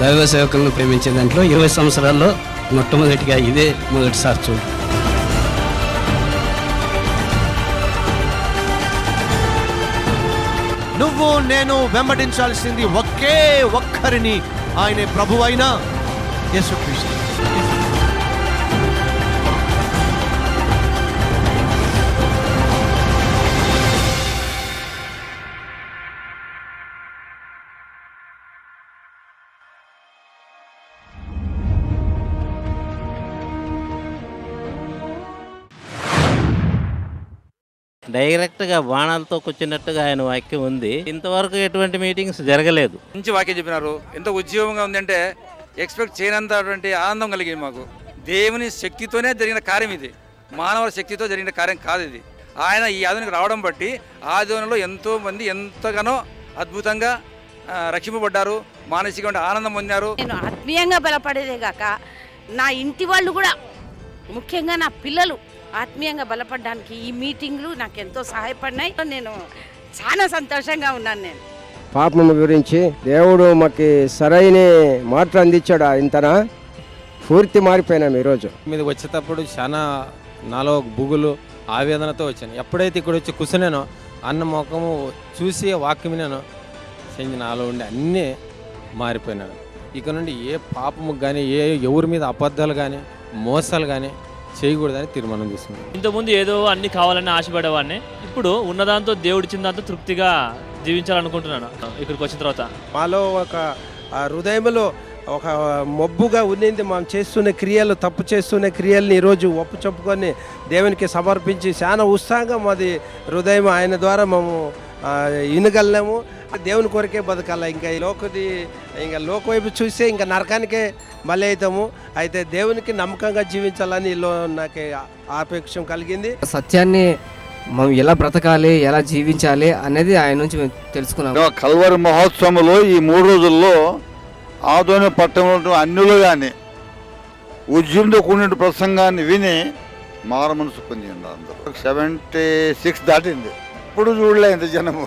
దైవ సేవకులను ప్రేమించే దాంట్లో 20 సంవత్సరాల్లో మొట్టమొదటిగా ఇదే మొదటిసారి చూడు. నువ్వు నేను వెంబడించాల్సింది ఒకే ఒక్కరిని, ఆయనే ప్రభువైన యేసుక్రీస్తు. డైరెక్ట్గా బాణాలతో కూర్చున్నట్టుగా ఆయన వాక్యం ఉంది. ఇంతవరకు ఎటువంటి మీటింగ్స్ జరగలేదు. మంచి వాక్యం చెప్పినారు. ఎంత ఉద్యోగంగా ఉందంటే ఎక్స్పెక్ట్ చేయనంతటువంటి ఆనందం కలిగింది మాకు. దేవుని శక్తితోనే జరిగిన కార్యం ఇది, మానవ శక్తితో జరిగిన కార్యం కాదు ఇది. ఆయన ఈ ఆధునిక రావడం బట్టి ఆధునంలో ఎంతో మంది ఎంతగానో అద్భుతంగా రక్షింపబడ్డారు, మానసికమైన ఆనందం పొందారు. నేను ఆత్మీయంగా బలపడేదే కాక నా ఇంటి వాళ్ళు కూడా, ముఖ్యంగా నా పిల్లలు ఆత్మీయంగా బలపడడానికి ఈ మీటింగ్లు నాకు ఎంతో సహాయపడినాయి. నేను చాలా సంతోషంగా ఉన్నాను. నేను పాపం గురించి దేవుడు మాకు సరైన మాటలు అందించాడు. ఇంతనా పూర్తి మారిపోయినాం. ఈరోజు మీద వచ్చేటప్పుడు చాలా నాలో బుగులు ఆవేదనతో వచ్చాను. ఎప్పుడైతే ఇక్కడ వచ్చి కూర్చున్నానో అన్న ముఖము చూసి వాక్యం నేను చెంది నాలో ఉండి అన్నీ మారిపోయినాను. ఇక నుండి ఏ పాపము కానీ ఎవరి మీద అబద్ధాలు కానీ మోసాలు కానీ చేయకూడదని తీర్మానం తీసుకున్నాను. ఇంతకుముందు ఏదో అన్ని కావాలని ఆశపడేవాడిని. ఇప్పుడు ఉన్నదాంతో దేవుడిచ్చిన దాంతో తృప్తిగా జీవించాలనుకుంటున్నాను. ఇక్కడికి వచ్చిన తర్వాత మాలో ఒక హృదయంలో ఒక మొబ్బుగా ఉన్నింది. మనం చేస్తున్న క్రియలు, తప్పు చేస్తున్న క్రియల్ని ఈరోజు ఒప్పు చెప్పుకొని దేవునికి సమర్పించి చాలా ఉత్సాహంగా మాది హృదయం ఆయన ద్వారా మేము వినగలము. దేవుని కొరకే బతకాల. ఇంకా లోక వైపు చూస్తే ఇంకా నరకానికే బలి అవుతాము. అయితే దేవునికి నమ్మకంగా జీవించాలని నాకు ఆపేక్షం కలిగింది. సత్యాన్ని మనం ఎలా బ్రతకాలి, ఎలా జీవించాలి అనేది ఆయన నుంచి మేము తెలుసుకున్నాము. కల్వరి మహోత్సవంలో ఈ 3 రోజుల్లో ఆదోని పట్టణంలో అన్యులు కానీ ఉద్యమంతో కూడిన ప్రసంగాన్ని విని మార మనసు పొందింది. అందరూ 76 దాటింది. ఇప్పుడు చూడలే ఇంత జనము.